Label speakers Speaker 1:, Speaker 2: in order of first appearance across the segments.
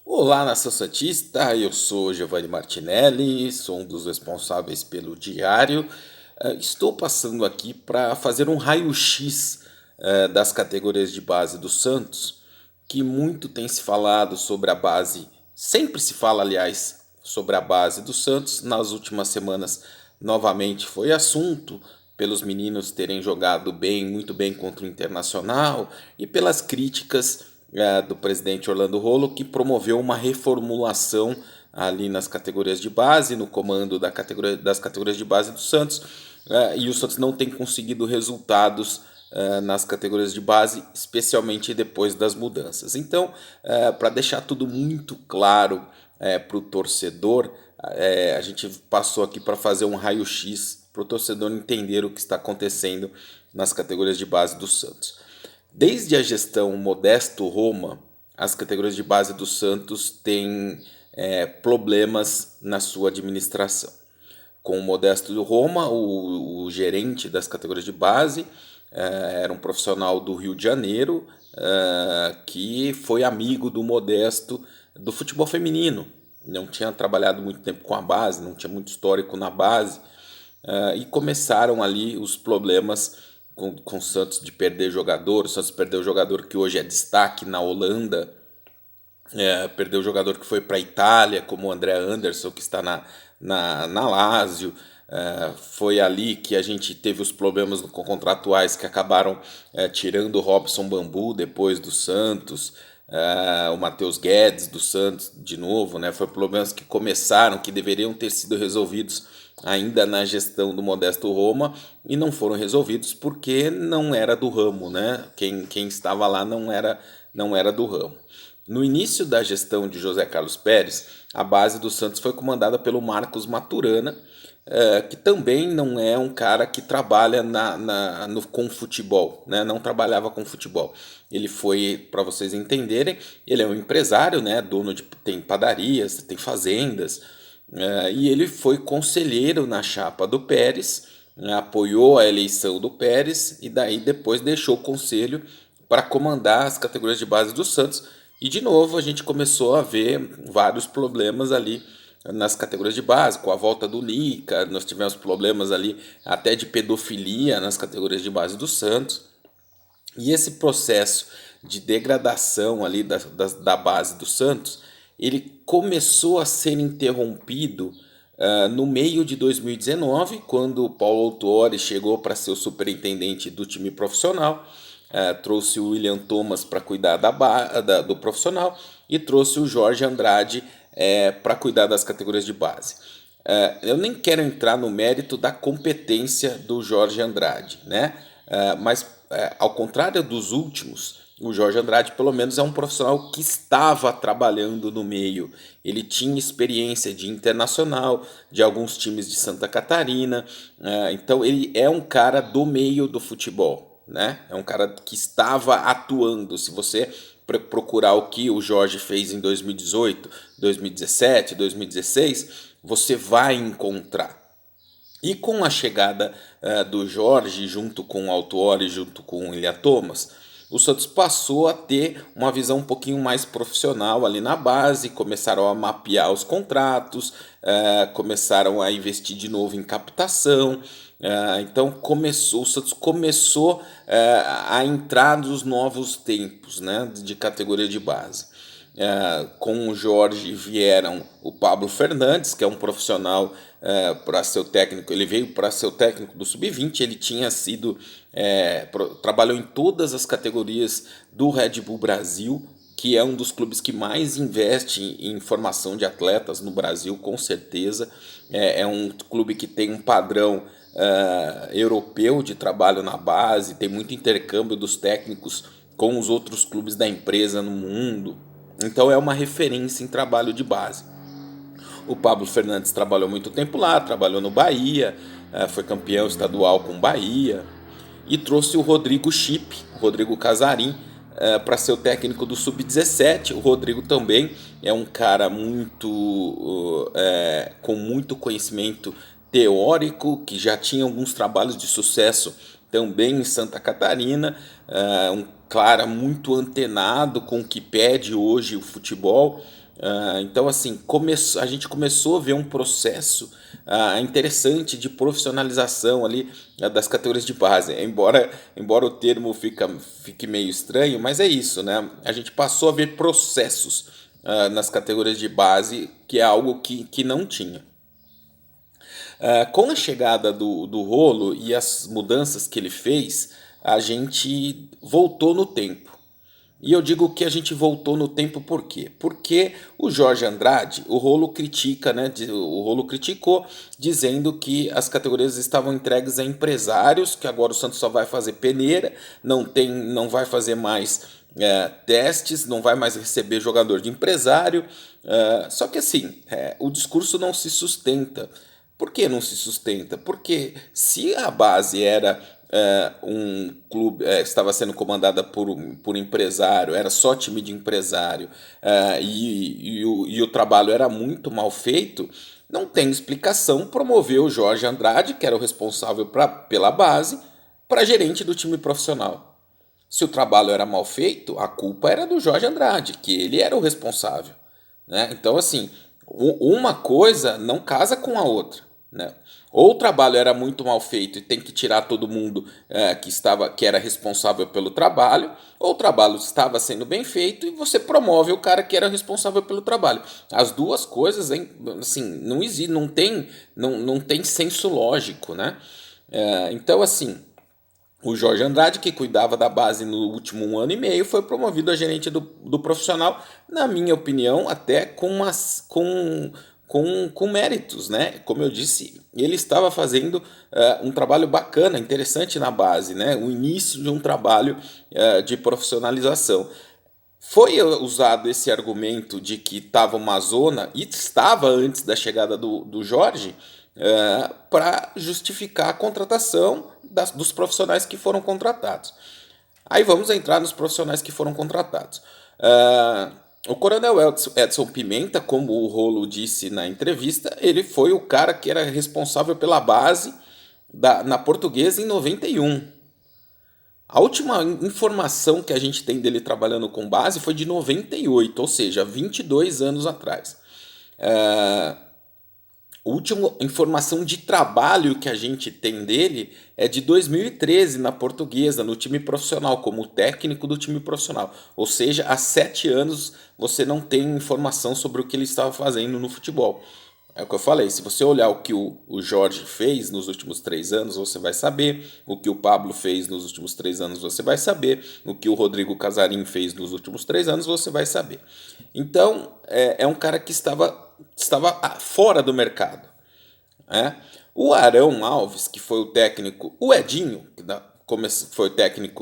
Speaker 1: Olá, nação santista, eu sou Giovanni Martinelli, sou um dos responsáveis pelo diário. Estou passando aqui para fazer um raio-x das categorias de base do Santos, que muito tem se falado sobre a base, sempre se fala, aliás, sobre a base do Santos. Nas últimas semanas, novamente foi assunto, pelos meninos terem jogado bem, muito bem contra o Internacional e pelas críticas do presidente Orlando Rolo, que promoveu uma reformulação ali nas categorias de base, no comando das categorias de base do Santos, e o Santos não tem conseguido resultados nas categorias de base, especialmente depois das mudanças. Então, para deixar tudo muito claro para o torcedor, a gente passou aqui para fazer um raio-x para o torcedor entender o que está acontecendo nas categorias de base do Santos. Desde a gestão Modesto Roma, as categorias de base do Santos têm problemas na sua administração. Com o Modesto Roma, o gerente das categorias de base era um profissional do Rio de Janeiro que foi amigo do Modesto do futebol feminino. Não tinha trabalhado muito tempo com a base, não tinha muito histórico na base, e começaram ali os problemas com o Santos de perder jogador. O Santos perdeu jogador que hoje é destaque na Holanda, perdeu jogador que foi para a Itália, como o André Anderson, que está na Lazio. Foi ali que a gente teve os problemas contratuais que acabaram tirando o Robson Bambu depois do Santos, o Matheus Guedes do Santos de novo, né? Foi problemas que começaram, que deveriam ter sido resolvidos ainda na gestão do Modesto Roma e não foram resolvidos porque não era do ramo, né? Quem estava lá não era do ramo. No início da gestão de José Carlos Pérez, a base do Santos foi comandada pelo Marcos Maturana, que também não é um cara que trabalha com futebol, né? Não trabalhava com futebol. Ele foi, para vocês entenderem, ele é um empresário, né? Tem padarias, tem fazendas, e ele foi conselheiro na chapa do Pérez, né? Apoiou a eleição do Pérez e daí depois deixou o conselho para comandar as categorias de base do Santos. E de novo a gente começou a ver vários problemas ali nas categorias de base, com a volta do Lica, nós tivemos problemas ali até de pedofilia nas categorias de base do Santos. E esse processo de degradação ali da base do Santos, ele começou a ser interrompido no meio de 2019, quando o Paulo Autuori chegou para ser o superintendente do time profissional, trouxe o William Thomas para cuidar do profissional e trouxe o Jorge Andrade para cuidar das categorias de base. Eu nem quero entrar no mérito da competência do Jorge Andrade, né? Mas ao contrário dos últimos, o Jorge Andrade pelo menos é um profissional que estava trabalhando no meio. Ele tinha experiência de internacional, de alguns times de Santa Catarina, então ele é um cara do meio do futebol, né? É um cara que estava atuando. Se você procurar o que o Jorge fez em 2018, 2017, 2016, você vai encontrar. E com a chegada do Jorge, junto com o Autuori, junto com o Ilha Thomas, o Santos passou a ter uma visão um pouquinho mais profissional ali na base, começaram a mapear os contratos, começaram a investir de novo em captação. Então o Santos começou a entrar nos novos tempos, né, de categoria de base. Com o Jorge vieram o Pablo Fernandes, que é um profissional para ser o técnico. Ele veio para ser o técnico do Sub-20. Ele tinha sido trabalhou em todas as categorias do Red Bull Brasil, que é um dos clubes que mais investe em formação de atletas no Brasil, com certeza. É um clube que tem um padrão europeu de trabalho na base, tem muito intercâmbio dos técnicos com os outros clubes da empresa no mundo. Então é uma referência em trabalho de base. O Pablo Fernandes trabalhou muito tempo lá, trabalhou no Bahia, foi campeão estadual com o Bahia, e trouxe o Rodrigo Chip, o Rodrigo Casarim, para ser o técnico do Sub-17. O Rodrigo também é um cara com muito conhecimento teórico, que já tinha alguns trabalhos de sucesso também em Santa Catarina, um cara muito antenado com o que pede hoje o futebol. Então, assim, a gente começou a ver um processo interessante de profissionalização ali das categorias de base. Embora o termo fique meio estranho, mas é isso, né? A gente passou a ver processos nas categorias de base, que é algo que não tinha. Com a chegada do Rolo e as mudanças que ele fez, a gente voltou no tempo. E eu digo que a gente voltou no tempo por quê? Porque o Jorge Andrade, o Rolo critica, né? O Rolo criticou, dizendo que as categorias estavam entregues a empresários, que agora o Santos só vai fazer peneira, não vai fazer mais testes, não vai mais receber jogador de empresário. Só que assim, o discurso não se sustenta. Por que não se sustenta? Porque se a base era um clube, estava sendo comandada por empresário, era só time de empresário, e o trabalho era muito mal feito, não tem explicação promover o Jorge Andrade, que era o responsável pela base, para gerente do time profissional. Se o trabalho era mal feito, a culpa era do Jorge Andrade, que ele era o responsável, né? Então, assim, uma coisa não casa com a outra, né? Ou o trabalho era muito mal feito e tem que tirar todo mundo que era responsável pelo trabalho, ou o trabalho estava sendo bem feito e você promove o cara que era responsável pelo trabalho. As duas coisas, hein, assim, não existe, não tem senso lógico, né? Então, assim, o Jorge Andrade, que cuidava da base no último 1 ano e meio, foi promovido a gerente do profissional, na minha opinião, até com méritos, né? Como eu disse, ele estava fazendo um trabalho bacana, interessante na base, né? O início de um trabalho de profissionalização. Foi usado esse argumento de que estava uma zona, e estava antes da chegada do Jorge, para justificar a contratação dos profissionais que foram contratados. Aí vamos entrar nos profissionais que foram contratados. O Coronel Edson Pimenta, como o Rolo disse na entrevista, ele foi o cara que era responsável pela base na Portuguesa em 91. A última informação que a gente tem dele trabalhando com base foi de 98, ou seja, 22 anos atrás. A última informação de trabalho que a gente tem dele é de 2013 na Portuguesa, no time profissional, como técnico do time profissional. Ou seja, há 7 anos você não tem informação sobre o que ele estava fazendo no futebol. É o que eu falei, se você olhar o que o Jorge fez nos últimos 3 anos, você vai saber. O que o Pablo fez nos últimos 3 anos, você vai saber. O que o Rodrigo Casarim fez nos últimos 3 anos, você vai saber. Então, é um cara que estava fora do mercado. Né? O Arão Alves, que foi o técnico, o Edinho,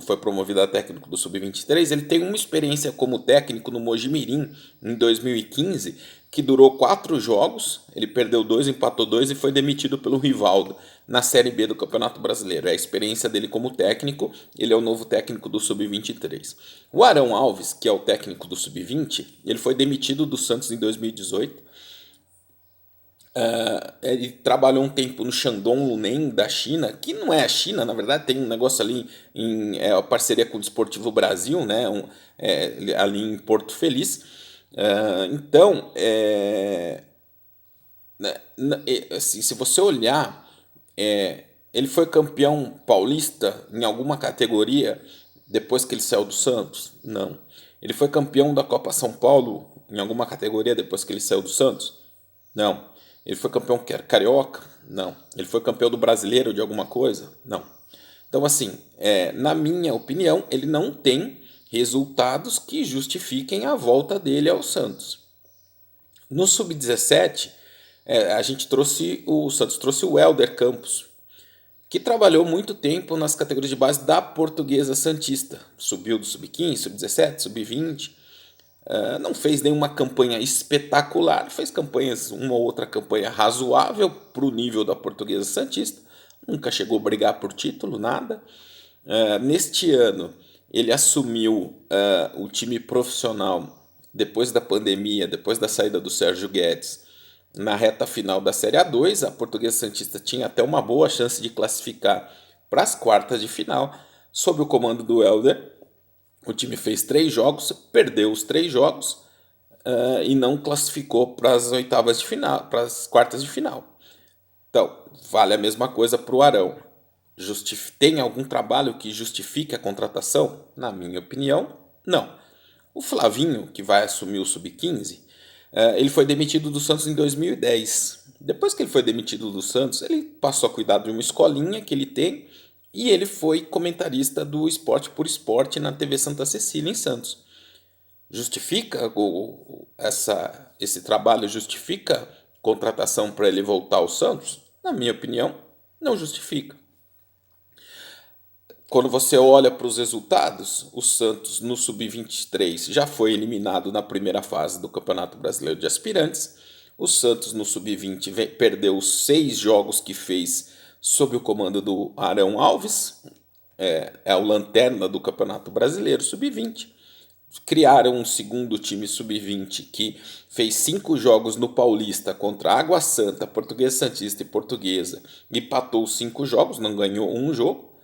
Speaker 1: foi promovido a técnico do Sub-23, ele tem uma experiência como técnico no Mojimirim em 2015, que durou 4 jogos, ele perdeu 2, empatou 2 e foi demitido pelo Rivaldo na Série B do Campeonato Brasileiro. É a experiência dele como técnico, ele é o novo técnico do Sub-23. O Arão Alves, que é o técnico do Sub-20, ele foi demitido do Santos em 2018. Ele trabalhou um tempo no Shandong Luneng da China, que não é a China, na verdade tem um negócio ali em parceria com o Desportivo Brasil, né, ali em Porto Feliz. Então, assim, se você olhar, ele foi campeão paulista em alguma categoria depois que ele saiu do Santos? Não. Ele foi campeão da Copa São Paulo em alguma categoria depois que ele saiu do Santos? Não. Ele foi campeão carioca? Não. Ele foi campeão do brasileiro de alguma coisa? Não. Então, assim, na minha opinião, ele não tem resultados que justifiquem a volta dele ao Santos. No Sub-17, o Santos trouxe o Hélder Campos, que trabalhou muito tempo nas categorias de base da Portuguesa Santista. Subiu do Sub-15, Sub-17, Sub-20. Não fez nenhuma campanha espetacular, fez uma ou outra campanha razoável para o nível da Portuguesa Santista, nunca chegou a brigar por título, nada. Neste ano, ele assumiu o time profissional depois da pandemia, depois da saída do Sérgio Guedes, na reta final da Série A2. A Portuguesa Santista tinha até uma boa chance de classificar para as quartas de final, sob o comando do Helder. O time fez 3 jogos, perdeu os 3 jogos e não classificou para as oitavas de final, para as quartas de final. Então, vale a mesma coisa para o Arão. Tem algum trabalho que justifique a contratação? Na minha opinião, não. O Flavinho, que vai assumir o Sub-15, ele foi demitido do Santos em 2010. Depois que ele foi demitido do Santos, ele passou a cuidar de uma escolinha que ele tem e ele foi comentarista do Esporte por Esporte na TV Santa Cecília, em Santos. Justifica esse trabalho? Justifica contratação para ele voltar ao Santos? Na minha opinião, não justifica. Quando você olha para os resultados, o Santos no Sub-23 já foi eliminado na primeira fase do Campeonato Brasileiro de Aspirantes. O Santos no Sub-20 perdeu os 6 jogos que fez sob o comando do Arão Alves, é o lanterna do Campeonato Brasileiro Sub-20. Criaram um segundo time Sub-20 que fez 5 jogos no Paulista contra Água Santa, Portuguesa Santista e Portuguesa, e empatou 5 jogos, não ganhou um jogo.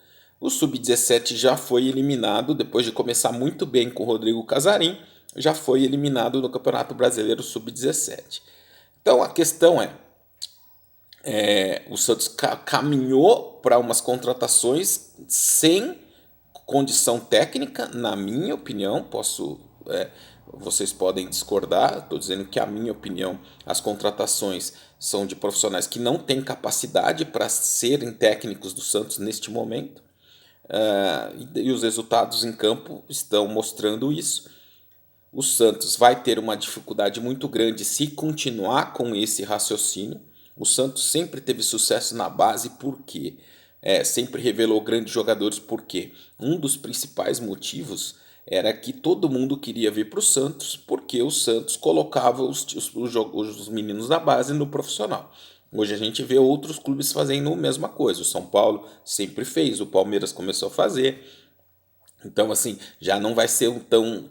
Speaker 1: O Sub-17 já foi eliminado, depois de começar muito bem com o Rodrigo Casarim, já foi eliminado no Campeonato Brasileiro Sub-17. Então a questão o Santos caminhou para umas contratações sem condição técnica, na minha opinião. Vocês podem discordar, estou dizendo que a minha opinião, as contratações são de profissionais que não têm capacidade para serem técnicos do Santos neste momento. E os resultados em campo estão mostrando isso. O Santos vai ter uma dificuldade muito grande se continuar com esse raciocínio. O Santos sempre teve sucesso na base porque sempre revelou grandes jogadores, porque um dos principais motivos era que todo mundo queria vir para o Santos, porque o Santos colocava os meninos da base no profissional. Hoje a gente vê outros clubes fazendo a mesma coisa. O São Paulo sempre fez, o Palmeiras começou a fazer. Então, assim, já não vai ser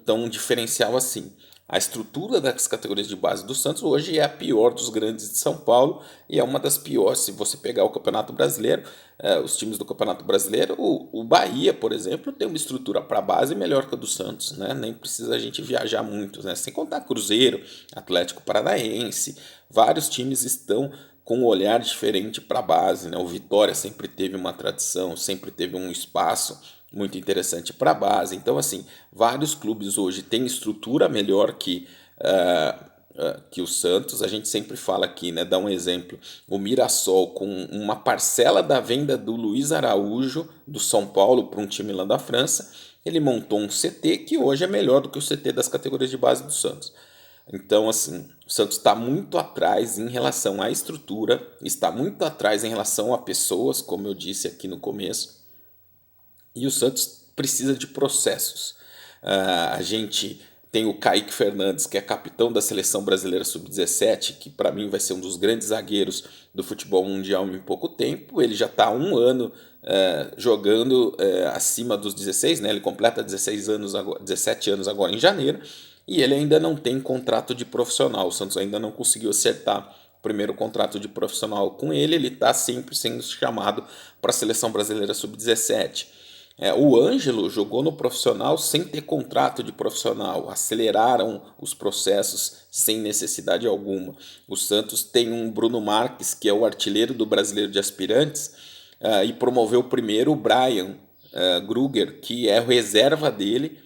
Speaker 1: tão diferencial assim. A estrutura das categorias de base do Santos hoje é a pior dos grandes de São Paulo e é uma das piores. Se você pegar o Campeonato Brasileiro, os times do Campeonato Brasileiro, o Bahia, por exemplo, tem uma estrutura para base melhor que a do Santos, né? Nem precisa a gente viajar muito, né? Sem contar Cruzeiro, Atlético Paranaense, vários times estão com um olhar diferente para a base, né? O Vitória sempre teve uma tradição, sempre teve um espaço muito interessante para a base. Então, assim, vários clubes hoje têm estrutura melhor que o Santos. A gente sempre fala aqui, né? Dá um exemplo. O Mirassol, com uma parcela da venda do Luiz Araújo, do São Paulo, para um time lá da França, ele montou um CT que hoje é melhor do que o CT das categorias de base do Santos. Então, assim, o Santos está muito atrás em relação à estrutura, está muito atrás em relação a pessoas, como eu disse aqui no começo, e o Santos precisa de processos. A gente tem o Kaique Fernandes, que é capitão da Seleção Brasileira Sub-17, que para mim vai ser um dos grandes zagueiros do futebol mundial em pouco tempo. Ele já está há um ano jogando acima dos 16, né? Ele completa 16 anos, 17 anos agora em janeiro, e ele ainda não tem contrato de profissional. O Santos ainda não conseguiu acertar o primeiro contrato de profissional com ele. Ele está sempre sendo chamado para a Seleção Brasileira Sub-17. O Ângelo jogou no profissional sem ter contrato de profissional, aceleraram os processos sem necessidade alguma. O Santos tem um Bruno Marques, que é o artilheiro do Brasileiro de Aspirantes, e promoveu primeiro o Brian Gruger, que é o reserva dele,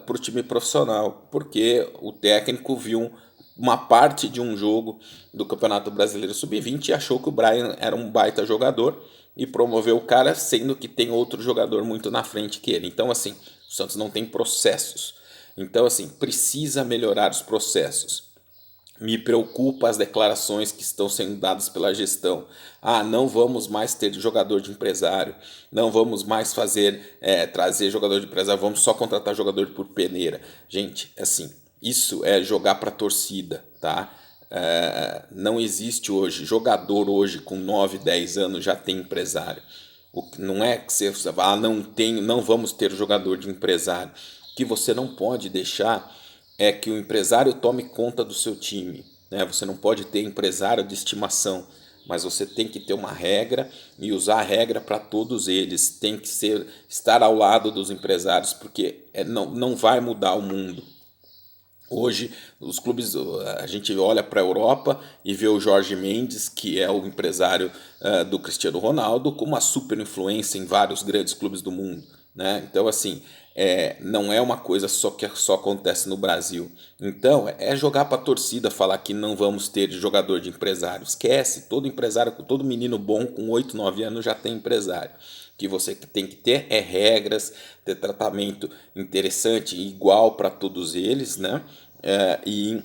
Speaker 1: para o time profissional, porque o técnico viu uma parte de um jogo do Campeonato Brasileiro Sub-20 e achou que o Brian era um baita jogador e promoveu o cara, sendo que tem outro jogador muito na frente que ele. Então, assim, o Santos não tem processos. Então, assim, precisa melhorar os processos. Me preocupa as declarações que estão sendo dadas pela gestão. Não vamos mais ter jogador de empresário, não vamos mais trazer jogador de empresário, vamos só contratar jogador por peneira. Gente, assim, isso é jogar para a torcida, tá? Não existe hoje, jogador hoje com 9, 10 anos já tem empresário. Não é que você não vamos ter jogador de empresário. O que você não pode deixar é que o empresário tome conta do seu time, né? Você não pode ter empresário de estimação. mas você tem que ter uma regra e usar a regra para todos eles. Tem que estar ao lado dos empresários, porque não vai mudar o mundo. Hoje, os clubes, a gente olha para a Europa e vê o Jorge Mendes, que é o empresário do Cristiano Ronaldo, com uma super influência em vários grandes clubes do mundo. Né? Então, assim, não é uma coisa só que só acontece no Brasil. Então, é jogar para a torcida falar que não vamos ter jogador de empresário. Esquece, todo empresário, todo menino bom com 8, 9 anos já tem empresário. Que você tem que ter regras, ter tratamento interessante e igual para todos eles, né? E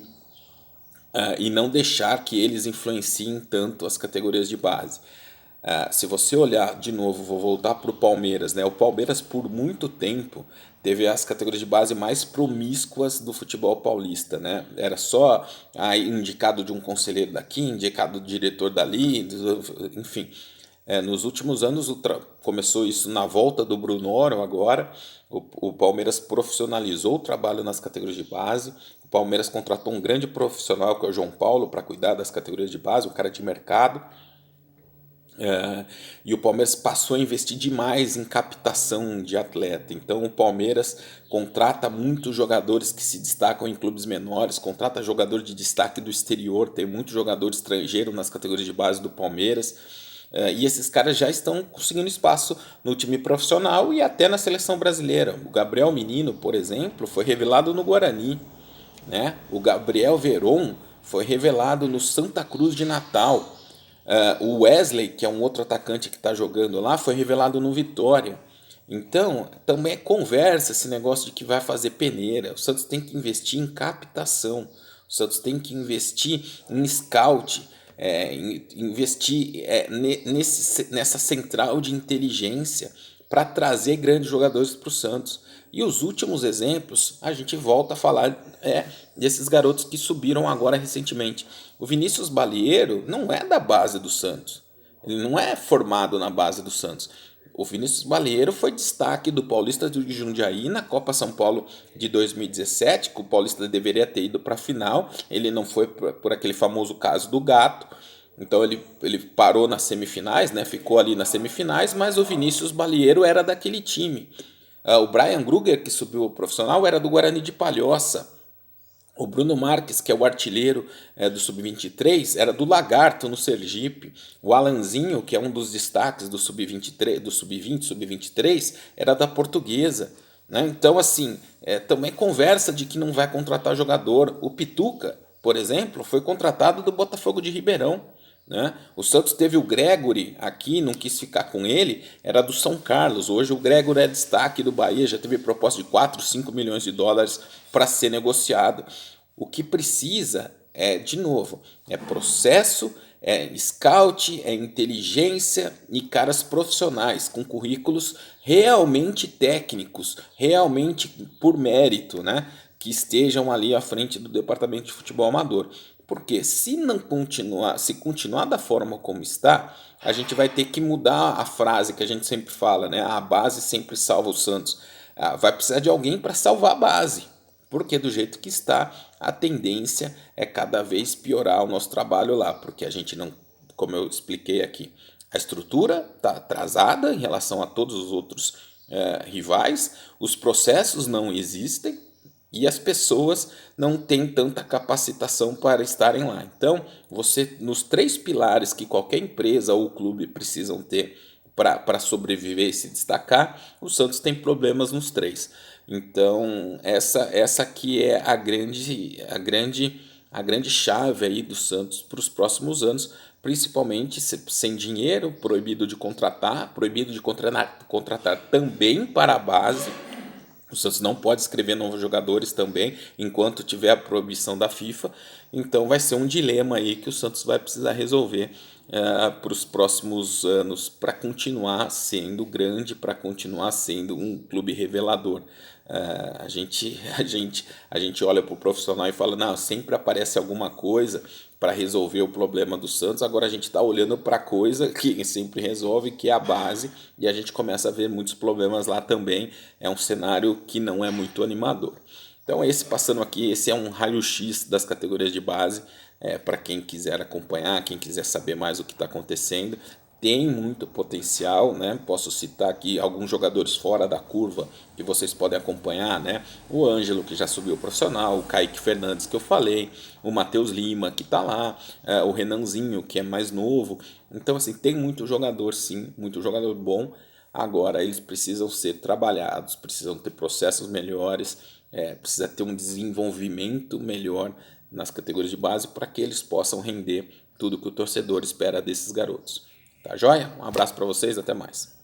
Speaker 1: não deixar que eles influenciem tanto as categorias de base. Se você olhar de novo, vou voltar para o Palmeiras, né? O Palmeiras por muito tempo teve as categorias de base mais promíscuas do futebol paulista, né? Era só indicado de um conselheiro daqui, indicado do diretor dali, enfim. Nos últimos anos começou isso na volta do Bruno Oro agora. O Palmeiras profissionalizou o trabalho nas categorias de base. O Palmeiras contratou um grande profissional que é o João Paulo para cuidar das categorias de base, um cara de mercado. E o Palmeiras passou a investir demais em captação de atleta. Então o Palmeiras contrata muitos jogadores que se destacam em clubes menores, contrata jogador de destaque do exterior, tem muito jogador estrangeiro nas categorias de base do Palmeiras. E esses caras já estão conseguindo espaço no time profissional e até na seleção brasileira. O Gabriel Menino, por exemplo, foi revelado no Guarani. Né? O Gabriel Veron foi revelado no Santa Cruz de Natal. O Wesley, que é um outro atacante que está jogando lá, foi revelado no Vitória. Então, também é conversa esse negócio de que vai fazer peneira. O Santos tem que investir em captação. O Santos tem que investir em scout, investir nessa central de inteligência para trazer grandes jogadores para o Santos. E os últimos exemplos, a gente volta a falar desses garotos que subiram agora recentemente. O Vinícius Balieiro não é da base do Santos. Ele não é formado na base do Santos. O Vinícius Balieiro foi destaque do Paulista de Jundiaí na Copa São Paulo de 2017, que o Paulista deveria ter ido para a final. Ele não foi por aquele famoso caso do gato. Então ele parou nas semifinais, né? Ficou ali nas semifinais, mas o Vinícius Balieiro era daquele time. O Brian Gruger, que subiu o profissional, era do Guarani de Palhoça. O Bruno Marques, que é o artilheiro do Sub-23, era do Lagarto, no Sergipe. O Alanzinho, que é um dos destaques do Sub-23, do Sub-20, Sub-23, era da Portuguesa. Né? Então, assim, também conversa de que não vai contratar jogador. O Pituca, por exemplo, foi contratado do Botafogo de Ribeirão. Né? O Santos teve o Gregory aqui, não quis ficar com ele, era do São Carlos. Hoje o Gregory é destaque do Bahia, já teve proposta de 4, 5 milhões de dólares para ser negociado. O que precisa de novo, é processo, é scout, é inteligência e caras profissionais com currículos realmente técnicos, realmente por mérito, né? Que estejam ali à frente do departamento de futebol amador. Porque se continuar da forma como está, a gente vai ter que mudar a frase que a gente sempre fala, né? A base sempre salva o Santos. Vai precisar de alguém para salvar a base. Porque do jeito que está, a tendência é cada vez piorar o nosso trabalho lá. Porque a gente não, como eu expliquei aqui, a estrutura está atrasada em relação a todos os outros rivais, os processos não existem, e as pessoas não têm tanta capacitação para estarem lá. Então, você nos 3 pilares que qualquer empresa ou clube precisam ter para sobreviver e se destacar, o Santos tem problemas nos 3. Então, essa aqui é a grande chave aí do Santos para os próximos anos, principalmente sem dinheiro, proibido de contratar também para a base. O Santos não pode escrever novos jogadores também, enquanto tiver a proibição da FIFA. Então vai ser um dilema aí que o Santos vai precisar resolver para os próximos anos, para continuar sendo grande, para continuar sendo um clube revelador. A gente olha para o profissional e fala, não, sempre aparece alguma coisa para resolver o problema do Santos. Agora a gente está olhando para a coisa que sempre resolve, que é a base, e a gente começa a ver muitos problemas lá também. É um cenário que não é muito animador. Então esse passando aqui, esse é um raio-x das categorias de base, para quem quiser acompanhar, quem quiser saber mais o que está acontecendo. Tem muito potencial, né? Posso citar aqui alguns jogadores fora da curva que vocês podem acompanhar, né? O Ângelo, que já subiu o profissional, o Kaique Fernandes, que eu falei, o Matheus Lima, que está lá, o Renanzinho, que é mais novo. Então, assim, tem muito jogador, sim, muito jogador bom. Agora, eles precisam ser trabalhados, precisam ter processos melhores, precisa ter um desenvolvimento melhor nas categorias de base para que eles possam render tudo que o torcedor espera desses garotos. Tá joia? Um abraço para vocês, até mais.